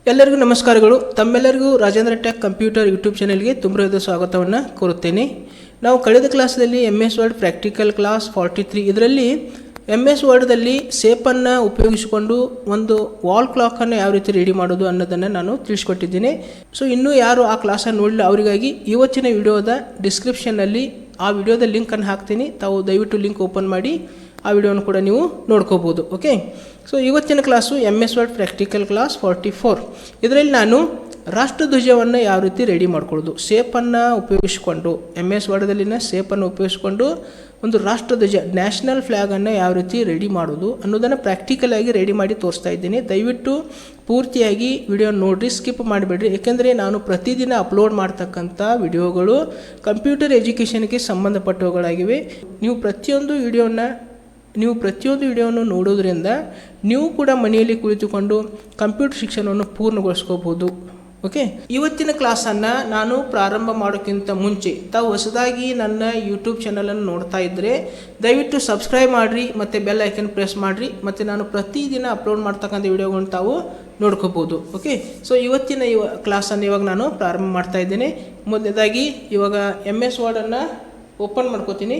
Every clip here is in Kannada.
ಎಲ್ಲರಿಗೂ ನಮಸ್ಕಾರಗಳು. ತಮ್ಮೆಲ್ಲರಿಗೂ ರಾಜೇಂದ್ರ ಟೆಕ್ ಕಂಪ್ಯೂಟರ್ ಯೂಟ್ಯೂಬ್ ಚಾನೆಲ್ಗೆ ತುಂಬ ಸ್ವಾಗತವನ್ನು ಕೋರುತ್ತೇನೆ. ನಾವು ಕಳೆದ ಕ್ಲಾಸ್ದಲ್ಲಿ MS ವರ್ಡ್ ಪ್ರಾಕ್ಟಿಕಲ್ ಕ್ಲಾಸ್ 43 ಇದರಲ್ಲಿ MS ವರ್ಡ್ದಲ್ಲಿ ಸೇಪನ್ನು ಉಪಯೋಗಿಸಿಕೊಂಡು ಒಂದು ವಾಲ್ ಕ್ಲಾಕನ್ನು ಯಾವ ರೀತಿ ರೆಡಿ ಮಾಡೋದು ಅನ್ನೋದನ್ನು ನಾನು ತಿಳಿಸ್ಕೊಟ್ಟಿದ್ದೀನಿ. ಸೊ ಇನ್ನೂ ಯಾರು ಆ ಕ್ಲಾಸನ್ನು ನೋಡಲಿಲ್ಲ ಅವರಿಗಾಗಿ ಇವತ್ತಿನ ವಿಡಿಯೋದ ಡಿಸ್ಕ್ರಿಪ್ಷನ್ನಲ್ಲಿ ಆ ವಿಡಿಯೋದ ಲಿಂಕನ್ನು ಹಾಕ್ತೀನಿ. ತಾವು ದಯವಿಟ್ಟು ಲಿಂಕ್ ಓಪನ್ ಮಾಡಿ ಆ ವಿಡಿಯೋನ ಕೂಡ ನೀವು ನೋಡ್ಕೋಬೋದು. ಓಕೆ, ಸೊ ಇವತ್ತಿನ class MS word practical class 44. ಇದರಲ್ಲಿ ನಾನು ರಾಷ್ಟ್ರಧ್ವಜವನ್ನು ಯಾವ ರೀತಿ ರೆಡಿ ಮಾಡ್ಕೊಳ್ಳೋದು, ಸೇಪನ್ನು ಉಪಯೋಗಿಸಿಕೊಂಡು MS ವರ್ಡದಲ್ಲಿನ ಸೇಪನ್ನು ಉಪಯೋಗಿಸಿಕೊಂಡು ಒಂದು ರಾಷ್ಟ್ರಧ್ವಜ ನ್ಯಾಷನಲ್ ಫ್ಲ್ಯಾಗನ್ನು ಯಾವ ರೀತಿ ರೆಡಿ ಮಾಡೋದು ಅನ್ನೋದನ್ನು ಪ್ರಾಕ್ಟಿಕಲ್ ಆಗಿ ರೆಡಿ ಮಾಡಿ ತೋರಿಸ್ತಾ ಇದ್ದೀನಿ. ದಯವಿಟ್ಟು ಪೂರ್ತಿಯಾಗಿ ವಿಡಿಯೋ ನೋಡಿರಿ, ಸ್ಕಿಪ್ ಮಾಡಿಬಿಡ್ರಿ. ಏಕೆಂದರೆ ನಾನು ಪ್ರತಿದಿನ ಅಪ್ಲೋಡ್ ಮಾಡ್ತಕ್ಕಂಥ ವಿಡಿಯೋಗಳು ಕಂಪ್ಯೂಟರ್ ಎಜುಕೇಷನ್ಗೆ ಸಂಬಂಧಪಟ್ಟವುಗಳಾಗಿವೆ. ನೀವು ಪ್ರತಿಯೊಂದು ವಿಡಿಯೋವನ್ನು ನೋಡೋದ್ರಿಂದ ನೀವು ಕೂಡ ಮನೆಯಲ್ಲಿ ಕುಳಿತುಕೊಂಡು ಕಂಪ್ಯೂಟರ್ ಶಿಕ್ಷಣವನ್ನು ಪೂರ್ಣಗೊಳಿಸ್ಕೋಬೋದು. ಓಕೆ, ಇವತ್ತಿನ ಕ್ಲಾಸನ್ನು ನಾನು ಪ್ರಾರಂಭ ಮಾಡೋಕ್ಕಿಂತ ಮುಂಚೆ ತಾವು ಹೊಸದಾಗಿ ನನ್ನ ಯೂಟ್ಯೂಬ್ ಚಾನಲನ್ನು ನೋಡ್ತಾ ಇದ್ದರೆ ದಯವಿಟ್ಟು ಸಬ್ಸ್ಕ್ರೈಬ್ ಮಾಡಿರಿ ಮತ್ತು ಬೆಲ್ ಐಕನ್ ಪ್ರೆಸ್ ಮಾಡಿರಿ. ಮತ್ತು ನಾನು ಪ್ರತಿದಿನ ಅಪ್ಲೋಡ್ ಮಾಡ್ತಕ್ಕಂಥ ವಿಡಿಯೋಗಳನ್ನ ತಾವು ನೋಡ್ಕೋಬೋದು. ಓಕೆ, ಸೊ ಇವತ್ತಿನ ಕ್ಲಾಸನ್ನು ಇವಾಗ ನಾನು ಪ್ರಾರಂಭ ಮಾಡ್ತಾ ಇದ್ದೇನೆ. ಮೊದಲನೇದಾಗಿ ಇವಾಗ MS ವರ್ಡನ್ನು ಓಪನ್ ಮಾಡ್ಕೋತೀನಿ.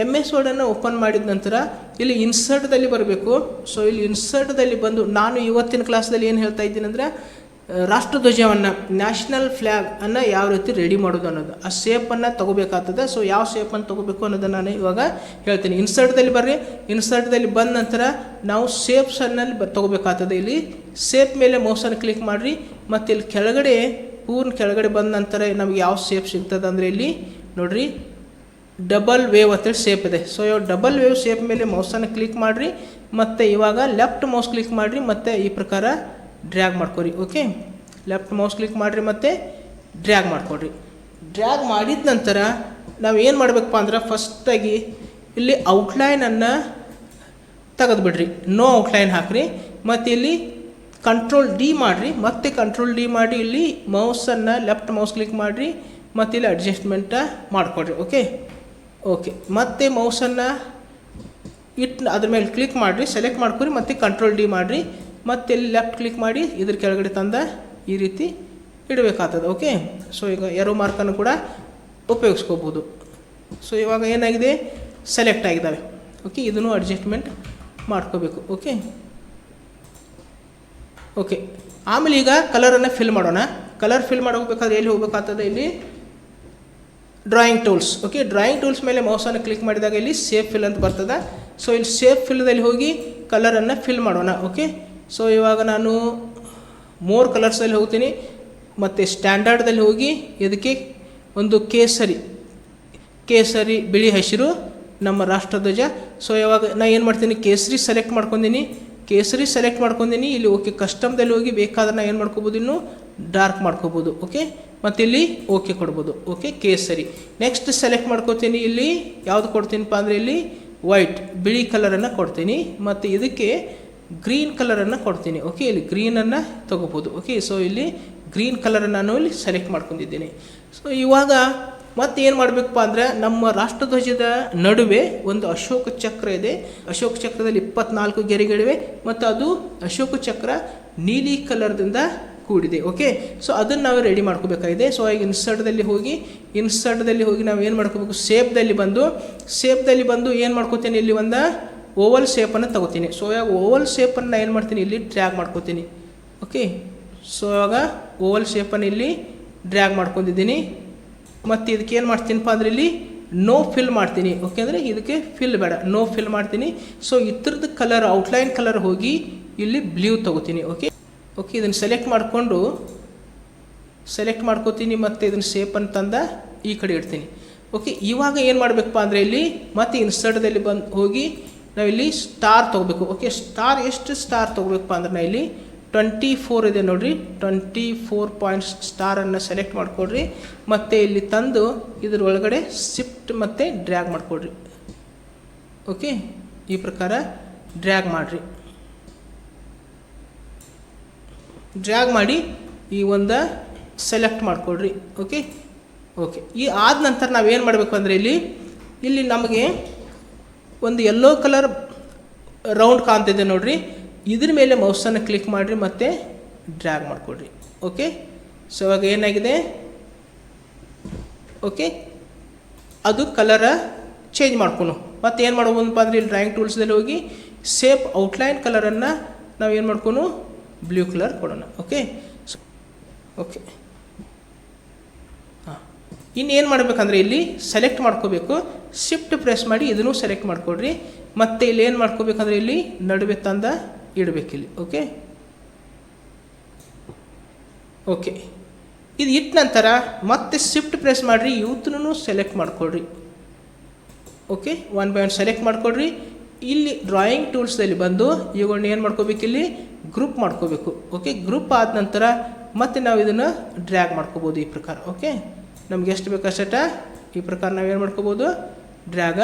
MS ವರ್ಡನ್ನು ಓಪನ್ ಮಾಡಿದ ನಂತರ ಇಲ್ಲಿ ಇನ್ಸರ್ಟ್ದಲ್ಲಿ ಬರಬೇಕು. ಸೊ ಇಲ್ಲಿ ಇನ್ಸರ್ಟ್ದಲ್ಲಿ ಬಂದು ನಾನು ಇವತ್ತಿನ ಕ್ಲಾಸ್ದಲ್ಲಿ ಏನು ಹೇಳ್ತಾ ಇದ್ದೀನಿ ಅಂದರೆ ರಾಷ್ಟ್ರಧ್ವಜವನ್ನು ನ್ಯಾಷನಲ್ ಫ್ಲ್ಯಾಗನ್ನು ಯಾವ ರೀತಿ ರೆಡಿ ಮಾಡೋದು ಅನ್ನೋದು, ಆ ಶೇಪನ್ನು ತೊಗೋಬೇಕಾಗ್ತದೆ. ಸೊ ಯಾವ ಶೇಪನ್ನು ತೊಗೋಬೇಕು ಅನ್ನೋದನ್ನು ನಾನು ಇವಾಗ ಹೇಳ್ತೀನಿ. ಇನ್ಸರ್ಟ್ದಲ್ಲಿ ಬರ್ರಿ. ಇನ್ಸರ್ಟ್ದಲ್ಲಿ ಬಂದ ನಂತರ ನಾವು ಶೇಪ್ಸನ್ನು ತೊಗೋಬೇಕಾಗ್ತದೆ. ಇಲ್ಲಿ ಶೇಪ್ ಮೇಲೆ ಮೌಸನ್ನು ಕ್ಲಿಕ್ ಮಾಡಿರಿ. ಮತ್ತು ಇಲ್ಲಿ ಕೆಳಗಡೆ ಕೆಳಗಡೆ ಬಂದ ನಂತರ ನಮಗೆ ಯಾವ ಶೇಪ್ ಸಿಗ್ತದೆ ಅಂದರೆ ಇಲ್ಲಿ ನೋಡಿರಿ, ಡಬಲ್ ವೇವ್ ಅಂತೇಳಿ ಶೇಪ್ ಇದೆ. ಸೊ ಇವಾಗ ಡಬಲ್ ವೇವ್ ಶೇಪ್ ಮೇಲೆ ಮೌಸನ್ನು ಕ್ಲಿಕ್ ಮಾಡಿರಿ. ಮತ್ತು ಇವಾಗ ಲೆಫ್ಟ್ ಮೌಸ್ ಕ್ಲಿಕ್ ಮಾಡಿರಿ ಮತ್ತು ಈ ಪ್ರಕಾರ ಡ್ರ್ಯಾಗ್ ಮಾಡ್ಕೊರಿ. ಓಕೆ, ಲೆಫ್ಟ್ ಮೌಸ್ ಕ್ಲಿಕ್ ಮಾಡಿರಿ ಮತ್ತು ಡ್ರ್ಯಾಗ್ ಮಾಡ್ಕೊಡ್ರಿ. ಡ್ರ್ಯಾಗ್ ಮಾಡಿದ ನಂತರ ನಾವು ಏನು ಮಾಡಬೇಕಪ್ಪ ಅಂದ್ರೆ ಫಸ್ಟಾಗಿ ಇಲ್ಲಿ ಔಟ್ಲೈನನ್ನು ತೆಗೆದುಬಿಡ್ರಿ. ನೋ ಔಟ್ಲೈನ್ ಹಾಕಿರಿ. ಮತ್ತು ಇಲ್ಲಿ ಕಂಟ್ರೋಲ್ D ಮಾಡಿರಿ. ಮತ್ತೆ ಕಂಟ್ರೋಲ್ D ಮಾಡಿ ಇಲ್ಲಿ ಮೌಸನ್ನು ಲೆಫ್ಟ್ ಮೌಸ್ ಕ್ಲಿಕ್ ಮಾಡಿರಿ ಮತ್ತು ಇಲ್ಲಿ ಅಡ್ಜಸ್ಟ್ಮೆಂಟ ಮಾಡಿಕೊಡ್ರಿ. ಓಕೆ, ಮತ್ತೆ ಮೌಸನ್ನು ಅದ್ರ ಮೇಲೆ ಕ್ಲಿಕ್ ಮಾಡಿರಿ, ಸೆಲೆಕ್ಟ್ ಮಾಡ್ಕೊರಿ ಮತ್ತು ಕಂಟ್ರೋಲ್ D ಮಾಡಿರಿ. ಮತ್ತೆ ಇಲ್ಲಿ ಲೆಫ್ಟ್ ಕ್ಲಿಕ್ ಮಾಡಿ ಇದ್ರ ಕೆಳಗಡೆ ತಂದ ಈ ರೀತಿ ಇಡಬೇಕಾಗ್ತದೆ. ಓಕೆ, ಸೊ ಈಗ ಎರೋ ಮಾರ್ಕನ್ನು ಕೂಡ ಉಪಯೋಗಿಸ್ಕೋಬೋದು. ಸೊ ಇವಾಗ ಏನಾಗಿದೆ, ಸೆಲೆಕ್ಟ್ ಆಗಿದ್ದಾವೆ. ಓಕೆ, ಇದನ್ನು ಅಡ್ಜಸ್ಟ್ಮೆಂಟ್ ಮಾಡ್ಕೋಬೇಕು. ಓಕೆ, ಆಮೇಲೆ ಈಗ ಕಲರನ್ನು ಫಿಲ್ ಮಾಡೋಣ. ಕಲರ್ ಫಿಲ್ ಮಾಡೋಬೇಕಾದ್ರೆ ಎಲ್ಲಿ ಹೋಗ್ಬೇಕಾಗ್ತದೆ, ಇಲ್ಲಿ drawing tools. Okay, drawing tools ಮೇಲೆ ಮೌಸನ್ನು ಕ್ಲಿಕ್ ಮಾಡಿದಾಗ ಇಲ್ಲಿ ಸೇಫ್ ಫಿಲ್ ಅಂತ ಬರ್ತದೆ. ಸೊ ಇಲ್ಲಿ ಸೇಫ್ ಫಿಲ್ದಲ್ಲಿ ಹೋಗಿ ಕಲರನ್ನು ಫಿಲ್ ಮಾಡೋಣ. ಓಕೆ, ಸೊ ಇವಾಗ ನಾನು ಮೋರ್ ಕಲರ್ಸಲ್ಲಿ ಹೋಗ್ತೀನಿ ಮತ್ತು ಸ್ಟ್ಯಾಂಡರ್ಡ್ದಲ್ಲಿ ಹೋಗಿ ಇದಕ್ಕೆ ಒಂದು ಕೇಸರಿ ಬಿಳಿ ಹಸಿರು ನಮ್ಮ ರಾಷ್ಟ್ರಧ್ವಜ. ಸೊ ಇವಾಗ ನಾನು ಏನು ಮಾಡ್ತೀನಿ, ಕೇಸರಿ ಸೆಲೆಕ್ಟ್ ಮಾಡ್ಕೊತೀನಿ. ಇಲ್ಲಿ ಓಕೆ, ಕಸ್ಟಮ್ದಲ್ಲಿ ಹೋಗಿ ಬೇಕಾದ್ರೆ ನಾನು ಏನು ಮಾಡ್ಕೋಬೋದು, ಇನ್ನು ಡಾರ್ಕ್ ಮಾಡ್ಕೋಬೋದು. ಓಕೆ, ಮತ್ತು ಇಲ್ಲಿ ಓಕೆ ಕೊಡ್ಬೋದು. ಓಕೆ, ಕೇಸರಿ. ನೆಕ್ಸ್ಟ್ ಸೆಲೆಕ್ಟ್ ಮಾಡ್ಕೋತೀನಿ. ಇಲ್ಲಿ ಯಾವುದು ಕೊಡ್ತೀನಪ್ಪ ಅಂದರೆ ಇಲ್ಲಿ ವೈಟ್ ಬಿಳಿ ಕಲರನ್ನು ಕೊಡ್ತೀನಿ ಮತ್ತು ಇದಕ್ಕೆ ಗ್ರೀನ್ ಕಲರನ್ನು ಕೊಡ್ತೀನಿ. ಓಕೆ, ಇಲ್ಲಿ ಗ್ರೀನನ್ನು ತೊಗೋಬೋದು. ಓಕೆ, ಸೊ ಇಲ್ಲಿ ಗ್ರೀನ್ ಕಲರನ್ನು ನಾನು ಇಲ್ಲಿ ಸೆಲೆಕ್ಟ್ ಮಾಡ್ಕೊಂಡಿದ್ದೀನಿ. ಸೊ ಇವಾಗ ಮತ್ತೆ ಏನು ಮಾಡಬೇಕಪ್ಪ ಅಂದರೆ ನಮ್ಮ ರಾಷ್ಟ್ರಧ್ವಜದ ನಡುವೆ ಒಂದು ಅಶೋಕ ಚಕ್ರ ಇದೆ. ಅಶೋಕ ಚಕ್ರದಲ್ಲಿ 24 ಗೆರೆಗಳಿವೆ ಮತ್ತು ಅದು ಅಶೋಕ ಚಕ್ರ ನೀಲಿ ಕಲರ್ದಿಂದ ಕೂಡಿದೆ. ಓಕೆ, ಸೊ ಅದನ್ನು ನಾವು ರೆಡಿ ಮಾಡ್ಕೋಬೇಕಾಗಿದೆ. ಸೊ ಈಗ ಇನ್ಸರ್ಟ್ದಲ್ಲಿ ಹೋಗಿ ನಾವು ಏನು ಮಾಡ್ಕೋಬೇಕು, ಶೇಪ್ದಲ್ಲಿ ಬಂದು ಏನು ಮಾಡ್ಕೋತೀನಿ, ಇಲ್ಲಿ ಒಂದು ಓವಲ್ ಶೇಪನ್ನು ತಗೋತೀನಿ. ಸೊ ಇವಾಗ ಓವಲ್ ಶೇಪನ್ನು ಏನು ಮಾಡ್ತೀನಿ, ಇಲ್ಲಿ ಡ್ರ್ಯಾಗ್ ಮಾಡ್ಕೋತೀನಿ. ಓಕೆ, ಸೊ ಇವಾಗ ಓವಲ್ ಶೇಪನ್ನು ಇಲ್ಲಿ ಡ್ರ್ಯಾಗ್ ಮಾಡ್ಕೊಂಡಿದ್ದೀನಿ. ಮತ್ತು ಇದಕ್ಕೆ ಏನು ಮಾಡ್ತೀನಪ್ಪ ಅಂದರೆ ಇಲ್ಲಿ ನೋ ಫಿಲ್ ಮಾಡ್ತೀನಿ. ಓಕೆ, ಅಂದರೆ ಇದಕ್ಕೆ ಫಿಲ್ ಬೇಡ, ನೋ ಫಿಲ್ ಮಾಡ್ತೀನಿ. ಸೊ ಇದ್ರದ್ದು ಕಲರ್ ಔಟ್ಲೈನ್ ಕಲರ್ ಹೋಗಿ ಇಲ್ಲಿ ಬ್ಲೂ ತಗೋತೀನಿ. ಓಕೆ, ಇದನ್ನು ಸೆಲೆಕ್ಟ್ ಮಾಡ್ಕೋತೀನಿ ಮತ್ತು ಇದನ್ನು ಶೇಪನ್ನು ತಂದ ಈ ಕಡೆ ಇಡ್ತೀನಿ. ಓಕೆ, ಇವಾಗ ಏನು ಮಾಡಬೇಕಪ್ಪ ಅಂದರೆ ಇಲ್ಲಿ ಮತ್ತೆ ಇನ್ಸರ್ಟ್ದಲ್ಲಿ ಹೋಗಿ ನಾವಿಲ್ಲಿ ಸ್ಟಾರ್ ತೊಗೋಬೇಕು. ಓಕೆ, ಎಷ್ಟು ಸ್ಟಾರ್ ತೊಗೋಬೇಕಪ್ಪ ಅಂದ್ರೆ ನಾ ಇಲ್ಲಿ 24 ಇದೆ ನೋಡಿರಿ, 24 ಪಾಯಿಂಟ್ಸ್ ಸ್ಟಾರನ್ನು ಸೆಲೆಕ್ಟ್ ಮಾಡಿಕೊಡ್ರಿ. ಮತ್ತು ಇಲ್ಲಿ ತಂದು ಇದ್ರ ಒಳಗಡೆ ಶಿಫ್ಟ್ ಮತ್ತು ಡ್ರ್ಯಾಗ್ ಮಾಡಿಕೊಡ್ರಿ. ಓಕೆ, ಈ ಪ್ರಕಾರ ಡ್ರ್ಯಾಗ್ ಮಾಡಿರಿ. ಡ್ರ್ಯಾಗ್ ಮಾಡಿ ಈ ಒಂದು ಸೆಲೆಕ್ಟ್ ಮಾಡಿಕೊಡ್ರಿ. ಓಕೆ, ಈ ಆದ ನಂತರ ನಾವೇನು ಮಾಡಬೇಕು ಅಂದರೆ ಇಲ್ಲಿ ನಮಗೆ ಒಂದು ಯೆಲ್ಲೋ ಕಲರ್ ರೌಂಡ್ ಕಾಣ್ತಿದೆ ನೋಡಿರಿ. ಇದ್ರ ಮೇಲೆ ಮೌಸನ್ನು ಕ್ಲಿಕ್ ಮಾಡಿರಿ ಮತ್ತು ಡ್ರ್ಯಾಗ್ ಮಾಡಿಕೊಡ್ರಿ. ಓಕೆ, ಸೊ ಇವಾಗ ಏನಾಗಿದೆ, ಓಕೆ ಅದು ಕಲರ ಚೇಂಜ್ ಮಾಡ್ಕೊನು. ಮತ್ತು ಏನು ಮಾಡ್ಬೋದಪ್ಪ ಅಂದರೆ ಇಲ್ಲಿ ಡ್ರಾಯಿಂಗ್ ಟೂಲ್ಸ್ದಲ್ಲಿ ಹೋಗಿ ಸೇಪ್ ಔಟ್ಲೈನ್ ಕಲರನ್ನು ನಾವು ಏನು ಮಾಡ್ಕೊನು, ಬ್ಲೂ ಕಲರ್ ಕೊಡೋಣ. ಓಕೆ ಓಕೆ ಹಾಂ, ಇನ್ನೇನು ಮಾಡಬೇಕಂದ್ರೆ ಇಲ್ಲಿ ಸೆಲೆಕ್ಟ್ ಮಾಡ್ಕೋಬೇಕು, ಶಿಫ್ಟ್ ಪ್ರೆಸ್ ಮಾಡಿ ಇದನ್ನು ಸೆಲೆಕ್ಟ್ ಮಾಡಿಕೊಡ್ರಿ. ಮತ್ತು ಇಲ್ಲಿ ಏನು ಮಾಡ್ಕೋಬೇಕಂದ್ರೆ ಇಲ್ಲಿ ನಡುವೆ ತಂದ ಇಡಬೇಕಿಲ್ಲಿ. ಓಕೆ ಓಕೆ ಇದು ಇಟ್ಟ ನಂತರ ಮತ್ತೆ ಶಿಫ್ಟ್ ಪ್ರೆಸ್ ಮಾಡಿರಿ, ಯೂತ್ನೂ ಸೆಲೆಕ್ಟ್ ಮಾಡಿಕೊಡ್ರಿ. Okay, one by one select ಮಾಡಿಕೊಡ್ರಿ. ಇಲ್ಲಿ ಡ್ರಾಯಿಂಗ್ ಟೂಲ್ಸ್ದಲ್ಲಿ ಬಂದು ಇವುಗಳನ್ನ ಏನು ಮಾಡ್ಕೋಬೇಕು, ಇಲ್ಲಿ ಗ್ರೂಪ್ ಮಾಡ್ಕೋಬೇಕು. ಓಕೆ, ಗ್ರೂಪ್ ಆದ ನಂತರ ಮತ್ತೆ ನಾವು ಇದನ್ನು ಡ್ರ್ಯಾಗ್ ಮಾಡ್ಕೋಬೋದು ಈ ಪ್ರಕಾರ. ಓಕೆ, ನಮ್ಗೆ ಎಷ್ಟು ಬೇಕಷ್ಟ ಈ ಪ್ರಕಾರ ನಾವೇನು ಮಾಡ್ಕೋಬೋದು, ಡ್ರ್ಯಾಗ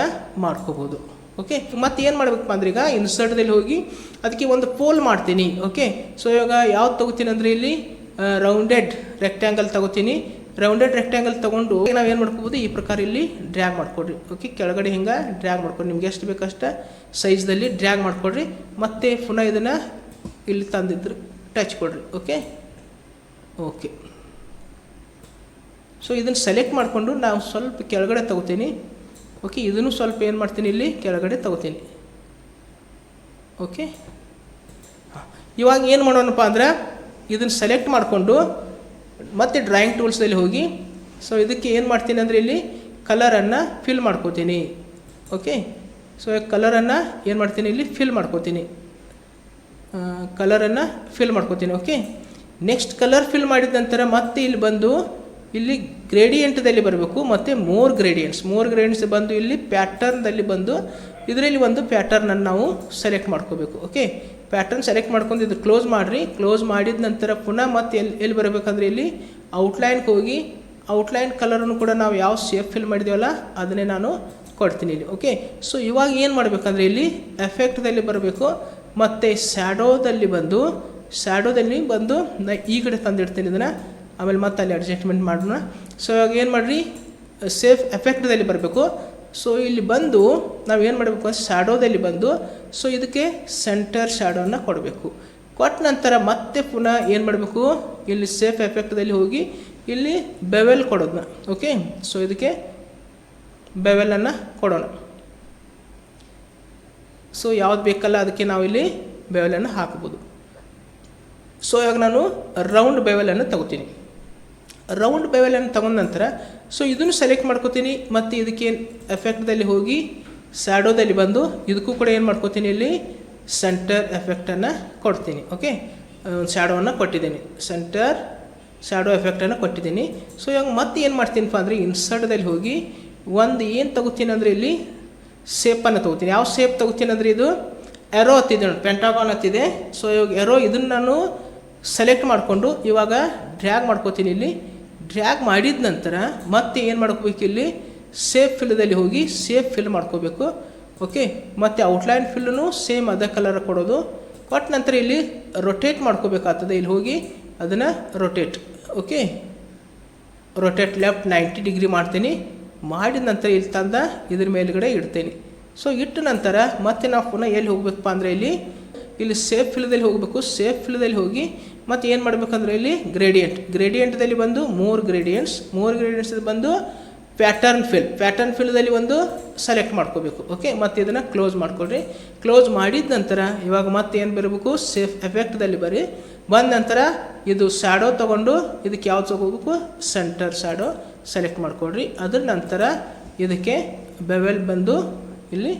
ಮಾಡ್ಕೋಬೋದು. ಓಕೆ, ಮತ್ತೆ ಏನು ಮಾಡಬೇಕಪ್ಪ ಅಂದ್ರೆ ಈಗ ಇನ್ಸರ್ಟ್ದಲ್ಲಿ ಹೋಗಿ ಅದಕ್ಕೆ ಒಂದು ಪೋಲ್ ಮಾಡ್ತೀನಿ. ಓಕೆ, ಸೊ ಇವಾಗ ಯಾವ್ದು ತೊಗೋತೀನಿ ಅಂದರೆ ಇಲ್ಲಿ ರೌಂಡೆಡ್ ರೆಕ್ಟ್ಯಾಂಗಲ್ ತೊಗೋತೀನಿ. ರೌಂಡೆಡ್ ರೆಕ್ಟ್ಯಾಂಗಲ್ ತೊಗೊಂಡು ನಾವೇನು ಮಾಡ್ಕೋಬೋದು, ಈ ಪ್ರಕಾರ ಇಲ್ಲಿ ಡ್ರ್ಯಾಗ್ ಮಾಡಿಕೊಡ್ರಿ. ಓಕೆ, ಕೆಳಗಡೆ ಹಿಂಗೆ ಡ್ರ್ಯಾಗ್ ಮಾಡ್ಕೊಡ್ರಿ, ನಿಮ್ಗೆ ಎಷ್ಟು ಬೇಕಷ್ಟ ಸೈಜ್ದಲ್ಲಿ ಡ್ರ್ಯಾಗ್ ಮಾಡಿಕೊಡ್ರಿ. ಮತ್ತು ಪುನಃ ಇದನ್ನು ಇಲ್ಲಿ ತಂದಿದ್ರು ಟಚ್ ಕೊಡ್ರಿ. ಓಕೆ ಓಕೆ ಸೊ ಇದನ್ನು ಸೆಲೆಕ್ಟ್ ಮಾಡಿಕೊಂಡು ನಾವು ಸ್ವಲ್ಪ ಕೆಳಗಡೆ ತೊಗೋತೀನಿ. ಓಕೆ, ಇದನ್ನು ಸ್ವಲ್ಪ ಏನು ಮಾಡ್ತೀನಿ, ಇಲ್ಲಿ ಕೆಳಗಡೆ ತೊಗೋತೀನಿ. ಓಕೆ, ಇವಾಗ ಏನು ಮಾಡೋಣಪ್ಪ ಅಂದ್ರೆ ಇದನ್ನು ಸೆಲೆಕ್ಟ್ ಮಾಡಿಕೊಂಡು ಮತ್ತು ಡ್ರಾಯಿಂಗ್ ಟೂಲ್ಸ್ದಲ್ಲಿ ಹೋಗಿ ಸೊ ಇದಕ್ಕೆ ಏನು ಮಾಡ್ತೀನಿ ಅಂದರೆ ಇಲ್ಲಿ ಕಲರನ್ನು ಫಿಲ್ ಮಾಡ್ಕೋತೀನಿ. ಓಕೆ, ಸೊ ಕಲರನ್ನು ಏನು ಮಾಡ್ತೀನಿ, ಇಲ್ಲಿ ಫಿಲ್ ಮಾಡ್ಕೋತೀನಿ, ಕಲರನ್ನು ಫಿಲ್ ಮಾಡ್ಕೋತೀನಿ. ಓಕೆ, ನೆಕ್ಸ್ಟ್ ಕಲರ್ ಫಿಲ್ ಮಾಡಿದ ನಂತರ ಮತ್ತೆ ಇಲ್ಲಿ ಬಂದು ಇಲ್ಲಿ ಗ್ರೇಡಿಯೆಂಟ್ದಲ್ಲಿ ಬರಬೇಕು. ಮತ್ತು ಮೋರ್ ಗ್ರೇಡಿಯೆಂಟ್ಸ್ ಬಂದು ಇಲ್ಲಿ ಪ್ಯಾಟರ್ನ್ದಲ್ಲಿ ಬಂದು ಇದರಲ್ಲಿ ಒಂದು ಪ್ಯಾಟರ್ನನ್ನು ನಾವು ಸೆಲೆಕ್ಟ್ ಮಾಡ್ಕೋಬೇಕು. ಓಕೆ, ಪ್ಯಾಟರ್ನ್ ಸೆಲೆಕ್ಟ್ ಮಾಡ್ಕೊಂಡು ಇದು ಕ್ಲೋಸ್ ಮಾಡಿರಿ. ಕ್ಲೋಸ್ ಮಾಡಿದ ನಂತರ ಪುನಃ ಮತ್ತೆ ಎಲ್ಲಿ ಬರಬೇಕಂದ್ರೆ ಇಲ್ಲಿ ಔಟ್ಲೈನ್ಗೆ ಹೋಗಿ ಔಟ್ಲೈನ್ ಕಲರನ್ನು ಕೂಡ ನಾವು ಯಾವ ಶೇಪ್ ಫಿಲ್ ಮಾಡಿದ್ದೀವಲ್ಲ ಅದನ್ನೇ ನಾನು ಕೊಡ್ತೀನಿ ಇಲ್ಲಿ. ಓಕೆ, ಸೊ ಇವಾಗ ಏನು ಮಾಡಬೇಕಂದ್ರೆ ಇಲ್ಲಿ ಎಫೆಕ್ಟ್ದಲ್ಲಿ ಬರಬೇಕು. ಮತ್ತು ಸ್ಯಾಡೋದಲ್ಲಿ ಬಂದು ನಾ ಈ ಕಡೆ ತಂದಿಡ್ತೀನಿ ಇದನ್ನು, ಆಮೇಲೆ ಮತ್ತೆ ಅಲ್ಲಿ ಅಡ್ಜಸ್ಟ್ಮೆಂಟ್ ಮಾಡೋಣ. ಸೊ ಇವಾಗ ಏನು ಮಾಡಿರಿ, ಸೇಫ್ ಎಫೆಕ್ಟ್ದಲ್ಲಿ ಬರಬೇಕು. ಸೊ ಇಲ್ಲಿ ಬಂದು ನಾವು ಏನು ಮಾಡಬೇಕು, ಶ್ಯಾಡೋದಲ್ಲಿ ಬಂದು ಸೊ ಇದಕ್ಕೆ ಸೆಂಟರ್ ಶ್ಯಾಡೋನ ಕೊಡಬೇಕು. ಕೊಟ್ಟ ನಂತರ ಮತ್ತೆ ಪುನಃ ಏನು ಮಾಡಬೇಕು, ಇಲ್ಲಿ ಸೇಫ್ ಎಫೆಕ್ಟ್ದಲ್ಲಿ ಹೋಗಿ ಇಲ್ಲಿ ಬೆವೆಲ್ ಕೊಡೋದನ್ನ. ಓಕೆ, ಸೊ ಇದಕ್ಕೆ ಬೆವೆಲನ್ನು ಕೊಡೋಣ. ಸೊ ಯಾವ್ದು ಬೇಕಲ್ಲ ಅದಕ್ಕೆ ನಾವು ಇಲ್ಲಿ ಬೆವೆಲನ್ನು ಹಾಕ್ಬೋದು. ಸೊ ಇವಾಗ ನಾನು ರೌಂಡ್ ಬೆವೆಲನ್ನು ತಗೋತೀನಿ. ರೌಂಡ್ ಬೆವೆಲನ್ನು ತಗೊಂಡ ನಂತರ ಸೊ ಇದನ್ನು ಸೆಲೆಕ್ಟ್ ಮಾಡ್ಕೋತೀನಿ. ಮತ್ತು ಇದಕ್ಕೆ ಎಫೆಕ್ಟ್ದಲ್ಲಿ ಹೋಗಿ ಸ್ಯಾಡೋದಲ್ಲಿ ಬಂದು ಇದಕ್ಕೂ ಕೂಡ ಏನು ಮಾಡ್ಕೋತೀನಿ, ಇಲ್ಲಿ ಸೆಂಟರ್ ಎಫೆಕ್ಟನ್ನು ಕೊಡ್ತೀನಿ. ಓಕೆ, ಶ್ಯಾಡೋವನ್ನು ಕೊಟ್ಟಿದ್ದೀನಿ, ಸೆಂಟರ್ ಶ್ಯಾಡೋ ಎಫೆಕ್ಟನ್ನು ಕೊಟ್ಟಿದ್ದೀನಿ. ಸೊ ಇವಾಗ ಮತ್ತೆ ಏನು ಮಾಡ್ತೀನಪ್ಪ ಅಂದರೆ ಇನ್ಸರ್ಟ್ದಲ್ಲಿ ಹೋಗಿ ಒಂದು ಏನು ತಗೋತೀನಿ ಅಂದರೆ ಇಲ್ಲಿ ಶೇಪನ್ನು ತೊಗೋತೀನಿ. ಯಾವ ಶೇಪ್ ತೊಗೋತೀನಿ ಅಂದರೆ ಇದು ಎರೋ ಹತ್ತಿದೆ ನೋಡಿ, ಪೆಂಟಾಗಾನ್ ಹತ್ತಿದೆ. ಸೊ ಇವಾಗ ಎರೋ ಇದನ್ನು ನಾನು ಸೆಲೆಕ್ಟ್ ಮಾಡಿಕೊಂಡು ಇವಾಗ ಡ್ರ್ಯಾಗ್ ಮಾಡ್ಕೋತೀನಿ. ಇಲ್ಲಿ ಡ್ರ್ಯಾಗ್ ಮಾಡಿದ ನಂತರ ಮತ್ತೆ ಏನು ಮಾಡ್ಕೋಬೇಕು, ಇಲ್ಲಿ ಸೇಫ್ ಫಿಲ್ದಲ್ಲಿ ಹೋಗಿ ಸೇಫ್ ಫಿಲ್ ಮಾಡ್ಕೋಬೇಕು. ಓಕೆ, ಮತ್ತು ಔಟ್ಲೈನ್ ಫಿಲ್ಲೂ ಸೇಮ್ ಅದೇ ಕಲರ್ ಕೊಡೋದು. ಕೊಟ್ಟ ನಂತರ ಇಲ್ಲಿ ರೊಟೇಟ್ ಮಾಡ್ಕೋಬೇಕಾಗ್ತದೆ. ಇಲ್ಲಿ ಹೋಗಿ ಅದನ್ನು rotate, okay rotate left 90 degree ಮಾಡ್ತೀನಿ. ಮಾಡಿದ ನಂತರ ಇಲ್ಲಿ ತಂದ ಇದ್ರ ಮೇಲುಗಡೆ ಇಡ್ತೀನಿ. ಸೊ ಇಟ್ಟ ನಂತರ ಮತ್ತೆ ನಾವು ಪುನಃ ಎಲ್ಲಿ ಹೋಗ್ಬೇಕಪ್ಪ ಅಂದರೆ ಇಲ್ಲಿ ಸೇಫ್ ಫಿಲ್ದಲ್ಲಿ ಹೋಗಬೇಕು. ಸೇಫ್ ಫಿಲ್ದಲ್ಲಿ ಹೋಗಿ ಮತ್ತು ಏನು ಮಾಡಬೇಕಂದ್ರೆ ಇಲ್ಲಿ ಗ್ರೇಡಿಯೆಂಟ್ದಲ್ಲಿ ಬಂದು ಮೋರ್ ಗ್ರೇಡಿಯೆಂಟ್ಸ್ ಬಂದು ಪ್ಯಾಟರ್ನ್ ಫಿಲ್ದಲ್ಲಿ ಒಂದು ಸೆಲೆಕ್ಟ್ ಮಾಡ್ಕೋಬೇಕು. ಓಕೆ, ಮತ್ತು ಇದನ್ನು ಕ್ಲೋಸ್ ಮಾಡ್ಕೊಳ್ರಿ. ಕ್ಲೋಸ್ ಮಾಡಿದ ನಂತರ ಇವಾಗ ಮತ್ತೆ ಏನು ಬರಬೇಕು, ಸೇಫ್ ಎಫೆಕ್ಟ್ದಲ್ಲಿ ಬಂದ ನಂತರ ಇದು ಶ್ಯಾಡೋ ತೊಗೊಂಡು ಇದಕ್ಕೆ ಯಾವ್ದು ಹೋಗಬೇಕು, ಸೆಂಟರ್ ಶ್ಯಾಡೋ ಸೆಲೆಕ್ಟ್ ಮಾಡ್ಕೊಳ್ರಿ. ಅದ್ರ ನಂತರ ಇದಕ್ಕೆ ಬೆವೆಲ್ ಬಂದು ಇಲ್ಲಿ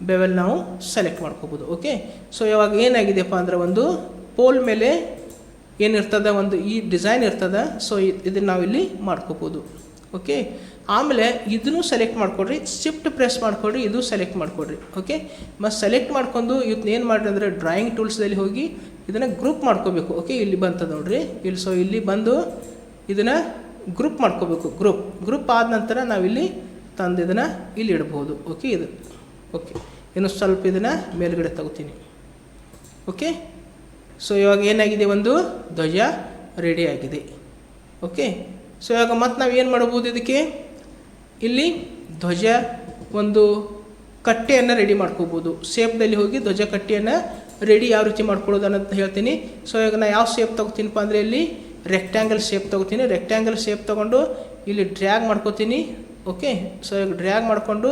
ಬೆವೆಲ್ ನಾವು ಸೆಲೆಕ್ಟ್ ಮಾಡ್ಕೋಬೋದು. ಓಕೆ, ಸೊ ಇವಾಗ ಏನಾಗಿದೆಯಪ್ಪ ಅಂದ್ರೆ ಒಂದು ಪೋಲ್ ಮೇಲೆ ಏನಿರ್ತದೆ, ಒಂದು ಈ ಡಿಸೈನ್ ಇರ್ತದೆ. ಸೊ ಇದನ್ನು ನಾವು ಇಲ್ಲಿ ಮಾಡ್ಕೋಬೋದು. ಓಕೆ, ಆಮೇಲೆ ಇದನ್ನು ಸೆಲೆಕ್ಟ್ ಮಾಡ್ಕೊಡ್ರಿ, ಶಿಫ್ಟ್ ಪ್ರೆಸ್ ಮಾಡ್ಕೊಡ್ರಿ, ಇದು ಸೆಲೆಕ್ಟ್ ಮಾಡ್ಕೊಡ್ರಿ. ಓಕೆ, ಮತ್ತು ಸೆಲೆಕ್ಟ್ ಮಾಡ್ಕೊಂಡು ಇದನ್ನ ಏನು ಮಾಡಿರಿ ಅಂದರೆ ಡ್ರಾಯಿಂಗ್ ಟೂಲ್ಸ್ದಲ್ಲಿ ಹೋಗಿ ಇದನ್ನು ಗ್ರೂಪ್ ಮಾಡ್ಕೋಬೇಕು. ಓಕೆ, ಇಲ್ಲಿ ಬಂತದ ನೋಡ್ರಿ, ಇಲ್ಲಿ ಸೊ ಇಲ್ಲಿ ಬಂದು ಇದನ್ನು ಗ್ರೂಪ್ ಮಾಡ್ಕೋಬೇಕು. ಗ್ರೂಪ್ ಆದ ನಂತರ ನಾವಿಲ್ಲಿ ತಂದು ಇದನ್ನು ಇಲ್ಲಿ ಇಡ್ಬೋದು. ಓಕೆ, ಓಕೆ ಇನ್ನು ಸ್ವಲ್ಪ ಇದನ್ನು ಮೇಲ್ಗಡೆ ತಗೋತೀನಿ. ಓಕೆ, ಸೊ ಇವಾಗ ಏನಾಗಿದೆ, ಒಂದು ಧ್ವಜ ರೆಡಿ ಆಗಿದೆ. ಓಕೆ, ಸೊ ಇವಾಗ ಮತ್ತೆ ನಾವು ಏನು ಮಾಡ್ಬೋದು, ಇದಕ್ಕೆ ಇಲ್ಲಿ ಧ್ವಜ ಒಂದು ಕಟ್ಟೆಯನ್ನು ರೆಡಿ ಮಾಡ್ಕೋಬೋದು. ಶೇಪ್ದಲ್ಲಿ ಹೋಗಿ ಧ್ವಜ ಕಟ್ಟೆಯನ್ನು ರೆಡಿ ಯಾವ ರೀತಿ ಮಾಡ್ಕೊಳ್ಳೋದು ಅನ್ನೋದು ಹೇಳ್ತೀನಿ. ಸೊ ಈಗ ನಾನು ಯಾವ ಶೇಪ್ ತೊಗೋತೀನಪ್ಪ ಅಂದರೆ ಇಲ್ಲಿ ರೆಕ್ಟ್ಯಾಂಗಲ್ ಶೇಪ್ ತೊಗೋತೀನಿ. ರೆಕ್ಟ್ಯಾಂಗಲ್ ಶೇಪ್ ತೊಗೊಂಡು ಇಲ್ಲಿ ಡ್ರ್ಯಾಗ್ ಮಾಡ್ಕೋತೀನಿ. ಓಕೆ, ಸೊ ಈಗ ಡ್ರ್ಯಾಗ್ ಮಾಡಿಕೊಂಡು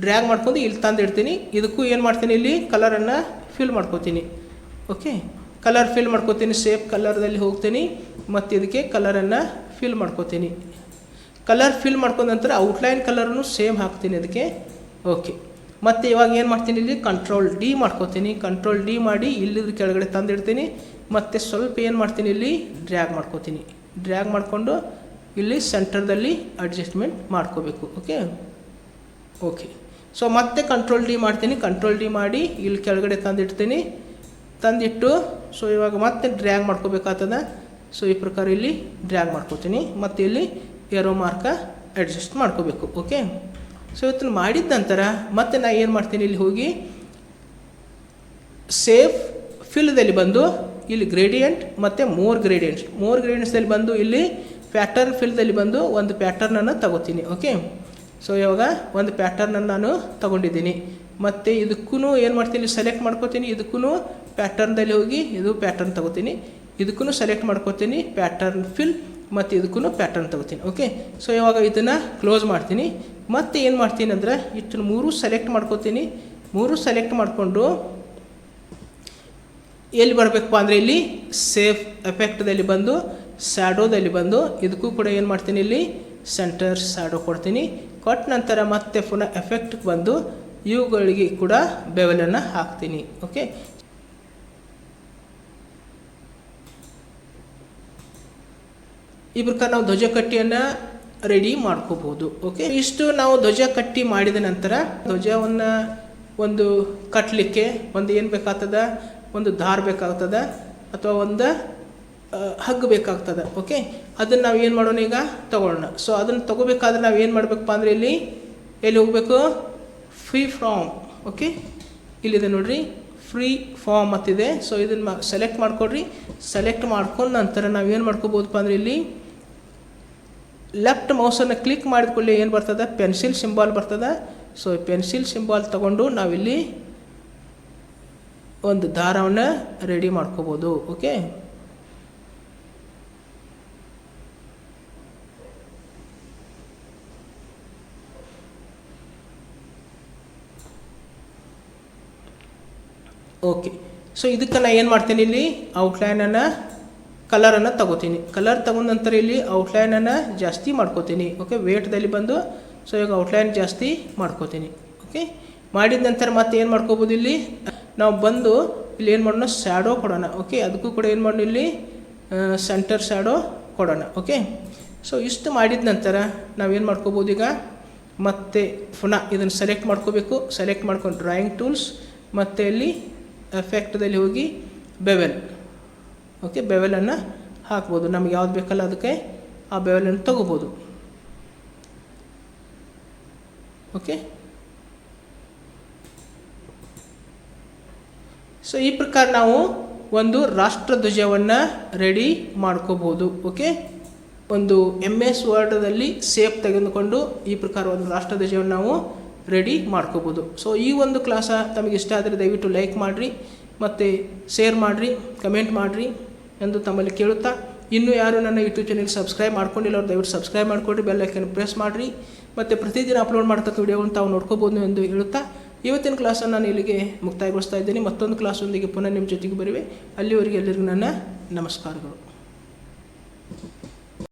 ಡ್ರ್ಯಾಗ್ ಮಾಡ್ಕೊಂಡು ಇಲ್ಲಿ ತಂದು ಇಡ್ತೀನಿ. ಇದಕ್ಕೂ ಏನು ಮಾಡ್ತೀನಿ, ಇಲ್ಲಿ ಕಲರನ್ನು ಫಿಲ್ ಮಾಡ್ಕೋತೀನಿ. ಓಕೆ, ಕಲರ್ ಫಿಲ್ ಮಾಡ್ಕೋತೀನಿ. ಶೇಪ್ ಕಲರ್ದಲ್ಲಿ ಹೋಗ್ತೀನಿ ಮತ್ತು ಇದಕ್ಕೆ ಕಲರನ್ನು ಫಿಲ್ ಮಾಡ್ಕೋತೀನಿ. ಕಲರ್ ಫಿಲ್ ಮಾಡ್ಕೊಂಡ ನಂತರ ಔಟ್ಲೈನ್ ಕಲರನ್ನು ಸೇಮ್ ಹಾಕ್ತೀನಿ ಅದಕ್ಕೆ. ಓಕೆ, ಮತ್ತು ಇವಾಗ ಏನು ಮಾಡ್ತೀನಿ, ಇಲ್ಲಿ ಕಂಟ್ರೋಲ್ ಡಿ ಮಾಡ್ಕೋತೀನಿ. ಕಂಟ್ರೋಲ್ ಡಿ ಮಾಡಿ ಇಲ್ಲಿದ್ರ ಕೆಳಗಡೆ ತಂದಿಡ್ತೀನಿ. ಮತ್ತು ಸ್ವಲ್ಪ ಏನು ಮಾಡ್ತೀನಿ, ಇಲ್ಲಿ ಡ್ರ್ಯಾಗ್ ಮಾಡ್ಕೋತೀನಿ. ಡ್ರ್ಯಾಗ್ ಮಾಡಿಕೊಂಡು ಇಲ್ಲಿ ಸೆಂಟರ್ದಲ್ಲಿ ಅಡ್ಜಸ್ಟ್ಮೆಂಟ್ ಮಾಡ್ಕೋಬೇಕು. ಓಕೆ ಓಕೆ ಸೊ ಮತ್ತೆ ಕಂಟ್ರೋಲ್ ಡಿ ಮಾಡ್ತೀನಿ. ಕಂಟ್ರೋಲ್ ಡಿ ಮಾಡಿ ಇಲ್ಲಿ ಕೆಳಗಡೆ ತಂದಿಡ್ತೀನಿ. ತಂದಿಟ್ಟು ಸೊ ಇವಾಗ ಮತ್ತೆ ಡ್ರ್ಯಾಗ್ ಮಾಡ್ಕೋಬೇಕಾಗ್ತದೆ. ಸೊ ಈ ಪ್ರಕಾರ ಇಲ್ಲಿ ಡ್ರ್ಯಾಗ್ ಮಾಡ್ಕೋತೀನಿ. ಮತ್ತು ಇಲ್ಲಿ ಏರೋ ಮಾರ್ಕ ಅಡ್ಜಸ್ಟ್ ಮಾಡ್ಕೋಬೇಕು. ಓಕೆ, ಸೊ ಇವತ್ತು ಮಾಡಿದ ನಂತರ ಮತ್ತೆ ನಾನು ಏನು ಮಾಡ್ತೀನಿ, ಇಲ್ಲಿ ಹೋಗಿ ಸೇಫ್ ಫಿಲ್ದಲ್ಲಿ ಬಂದು ಇಲ್ಲಿ ಗ್ರೇಡಿಯಂಟ್ ಮತ್ತು ಮೋರ್ ಗ್ರೇಡಿಯಂಟ್ಸ್ದಲ್ಲಿ ಬಂದು ಇಲ್ಲಿ ಪ್ಯಾಟರ್ನ್ ಫಿಲ್ದಲ್ಲಿ ಬಂದು ಒಂದು ಪ್ಯಾಟರ್ನನ್ನು ತಗೋತೀನಿ. ಓಕೆ, ಸೊ ಇವಾಗ ಒಂದು ಪ್ಯಾಟರ್ನನ್ನು ನಾನು ತಗೊಂಡಿದ್ದೀನಿ. ಮತ್ತು ಇದಕ್ಕೂ ಏನು ಮಾಡ್ತೀನಿ, ಸೆಲೆಕ್ಟ್ ಮಾಡ್ಕೋತೀನಿ. ಇದಕ್ಕೂ ಪ್ಯಾಟರ್ನ್ದಲ್ಲಿ ಹೋಗಿ ಇದು ಪ್ಯಾಟರ್ನ್ ತಗೋತೀನಿ. ಇದಕ್ಕೂ ಸೆಲೆಕ್ಟ್ ಮಾಡ್ಕೋತೀನಿ ಪ್ಯಾಟರ್ನ್ ಫಿಲ್, ಮತ್ತು ಇದಕ್ಕೂ ಪ್ಯಾಟರ್ನ್ ತಗೋತೀನಿ. ಓಕೆ, ಸೊ ಇವಾಗ ಇದನ್ನು ಕ್ಲೋಸ್ ಮಾಡ್ತೀನಿ. ಮತ್ತು ಏನು ಮಾಡ್ತೀನಿ ಅಂದರೆ ಇಷ್ಟು ಮೂರು ಸೆಲೆಕ್ಟ್ ಮಾಡ್ಕೋತೀನಿ. ಮೂರು ಸೆಲೆಕ್ಟ್ ಮಾಡಿಕೊಂಡು ಎಲ್ಲಿ ಬರಬೇಕಪ್ಪ ಅಂದರೆ ಇಲ್ಲಿ ಸೇಫ್ ಎಫೆಕ್ಟ್ದಲ್ಲಿ ಬಂದು ಸ್ಯಾಡೋದಲ್ಲಿ ಬಂದು ಇದಕ್ಕೂ ಕೂಡ ಏನು ಮಾಡ್ತೀನಿ, ಇಲ್ಲಿ ಸೆಂಟರ್ ಸ್ಯಾಡೋ ಕೊಡ್ತೀನಿ. ಕೊಟ್ಟ ನಂತರ ಮತ್ತೆ ಪುನಃ ಎಫೆಕ್ಟ್ಗೆ ಬಂದು ಇವುಗಳಿಗೆ ಕೂಡ ಬೆವೆಲನ್ನು ಹಾಕ್ತೀನಿ. ಓಕೆ, ಈ ಪ್ರಕಾರ ನಾವು ಧ್ವಜ ಕಟ್ಟಿಯನ್ನು ರೆಡಿ ಮಾಡ್ಕೋಬೋದು. ಓಕೆ, ಇಷ್ಟು ನಾವು ಧ್ವಜ ಕಟ್ಟಿ ಮಾಡಿದ ನಂತರ ಧ್ವಜವನ್ನು ಒಂದು ಕಟ್ಟಲಿಕ್ಕೆ ಒಂದು ಏನು ಬೇಕಾಗ್ತದೆ, ಒಂದು ದಾರ ಬೇಕಾಗ್ತದೆ ಅಥವಾ ಒಂದು ಹಗ್ಗ ಬೇಕಾಗ್ತದೆ. ಓಕೆ, ಅದನ್ನು ನಾವು ಏನು ಮಾಡೋಣ, ಈಗ ತೊಗೊಳ್ಳೋಣ. ಸೊ ಅದನ್ನು ತೊಗೋಬೇಕಾದ್ರೆ ನಾವು ಏನು ಮಾಡಬೇಕಪ್ಪ ಅಂದರೆ ಇಲ್ಲಿ ಎಲ್ಲಿ ಹೋಗಬೇಕು, ಫ್ರೀ ಫಾರ್ಮ್. ಓಕೆ, ಇಲ್ಲಿದೆ ನೋಡಿರಿ, ಫ್ರೀ ಫಾರ್ಮ್ ಮತ್ತಿದೆ. ಸೊ ಇದನ್ನು ಸೆಲೆಕ್ಟ್ ಮಾಡ್ಕೊಡ್ರಿ. ಸೆಲೆಕ್ಟ್ ಮಾಡ್ಕೊಂಡ ನಂತರ ನಾವು ಏನು ಮಾಡ್ಕೋಬೋದಪ್ಪ ಅಂದರೆ ಇಲ್ಲಿ ಲೆಫ್ಟ್ ಮೌಸನ್ನು ಕ್ಲಿಕ್ ಮಾಡಿಕೊಳ್ಳಿ ಏನು ಬರ್ತದೆ, ಪೆನ್ಸಿಲ್ ಸಿಂಬಾಲ್ ಬರ್ತದೆ. ಸೊ ಪೆನ್ಸಿಲ್ ಸಿಂಬಾಲ್ ತೊಗೊಂಡು ನಾವಿಲ್ಲಿ ಒಂದು ದಾರವನ್ನು ರೆಡಿ ಮಾಡ್ಕೋಬೋದು. ಓಕೆ, ಓಕೆ ಸೊ ಇದಕ್ಕೆ ನಾನು ಏನು ಮಾಡ್ತೀನಿ, ಇಲ್ಲಿ ಔಟ್ಲೈನನ್ನು ಕಲರನ್ನು ತಗೋತೀನಿ. ಕಲರ್ ತಗೊಂಡ ನಂತರ ಇಲ್ಲಿ ಔಟ್ಲೈನನ್ನು ಜಾಸ್ತಿ ಮಾಡ್ಕೋತೀನಿ. ಓಕೆ, ವೇಟ್ದಲ್ಲಿ ಬಂದು ಸೊ ಈಗ ಔಟ್ಲೈನ್ ಜಾಸ್ತಿ ಮಾಡ್ಕೋತೀನಿ. ಓಕೆ, ಮಾಡಿದ ನಂತರ ಮತ್ತೆ ಏನು ಮಾಡ್ಕೋಬೋದು, ಇಲ್ಲಿ ನಾವು ಬಂದು ಇಲ್ಲಿ ಏನು ಮಾಡೋಣ, ಸ್ಯಾಡೋ ಕೊಡೋಣ. ಓಕೆ, ಅದಕ್ಕೂ ಕೂಡ ಏನು ಮಾಡೋಣ, ಇಲ್ಲಿ ಸೆಂಟರ್ ಸ್ಯಾಡೋ ಕೊಡೋಣ. ಓಕೆ, ಸೊ ಇಷ್ಟು ಮಾಡಿದ ನಂತರ ನಾವೇನು ಮಾಡ್ಕೋಬೋದು, ಈಗ ಮತ್ತೆ ಪುನಃ ಇದನ್ನು ಸೆಲೆಕ್ಟ್ ಮಾಡ್ಕೋಬೇಕು. ಸೆಲೆಕ್ಟ್ ಮಾಡ್ಕೊಂಡು ಡ್ರಾಯಿಂಗ್ ಟೂಲ್ಸ್ ಮತ್ತು ಇಲ್ಲಿ ಎಫೆಕ್ಟ್ದಲ್ಲಿ ಹೋಗಿ ಬೆವೆಲ್. ಓಕೆ, ಬೆವೆಲನ್ನು ಹಾಕ್ಬೋದು. ನಮ್ಗೆ ಯಾವ್ದು ಬೇಕಲ್ಲ ಅದಕ್ಕೆ ಆ ಬೆವೆಲನ್ನು ತಗೋಬೋದು. ಓಕೆ, ಸೊ ಈ ಪ್ರಕಾರ ನಾವು ಒಂದು ರಾಷ್ಟ್ರಧ್ವಜವನ್ನು ರೆಡಿ ಮಾಡ್ಕೋಬೋದು. ಓಕೆ, ಒಂದು MS ವರ್ಡಲ್ಲಿ ಸೇಪ್ ತೆಗೆದುಕೊಂಡು ಈ ಪ್ರಕಾರ ಒಂದು ರಾಷ್ಟ್ರಧ್ವಜವನ್ನು ನಾವು ರೆಡಿ ಮಾಡ್ಕೋಬೋದು. ಸೊ ಈ ಒಂದು ಕ್ಲಾಸ ತಮಗೆ ಇಷ್ಟ ಆದರೆ ದಯವಿಟ್ಟು ಲೈಕ್ ಮಾಡಿರಿ ಮತ್ತು ಶೇರ್ ಮಾಡಿರಿ, ಕಮೆಂಟ್ ಮಾಡಿರಿ ಎಂದು ತಮ್ಮಲ್ಲಿ ಕೇಳುತ್ತಾ, ಇನ್ನೂ ಯಾರು ನನ್ನ ಯೂಟ್ಯೂಬ್ ಚಾನಲ್ ಸಬ್ಸ್ಕ್ರೈಬ್ ಮಾಡ್ಕೊಂಡಿಲ್ಲ ಅವ್ರು ದಯವಿಟ್ಟು ಸಬ್ಸ್ಕ್ರೈಬ್ ಮಾಡಿಕೊಡ್ರಿ, ಬೆಲ್ ಐಕನ್ ಪ್ರೆಸ್ ಮಾಡಿರಿ ಮತ್ತು ಪ್ರತಿದಿನ ಅಪ್ಲೋಡ್ ಮಾಡ್ತಕ್ಕ ವಿಡಿಯೋವನ್ನು ತಾವು ನೋಡ್ಕೋಬೋದು ಎಂದು ಹೇಳುತ್ತಾ ಇವತ್ತಿನ ಕ್ಲಾಸನ್ನು ನಾನು ಇಲ್ಲಿಗೆ ಮುಕ್ತಾಯಗೊಳಿಸ್ತಾ ಇದ್ದೀನಿ. ಮತ್ತೊಂದು ಕ್ಲಾಸೊಂದಿಗೆ ಪುನಃ ನಿಮ್ಮ ಜೊತೆಗೆ ಬರುವೆ. ಅಲ್ಲಿವರೆಗೆ ಎಲ್ಲರಿಗೂ ನನ್ನ ನಮಸ್ಕಾರಗಳು.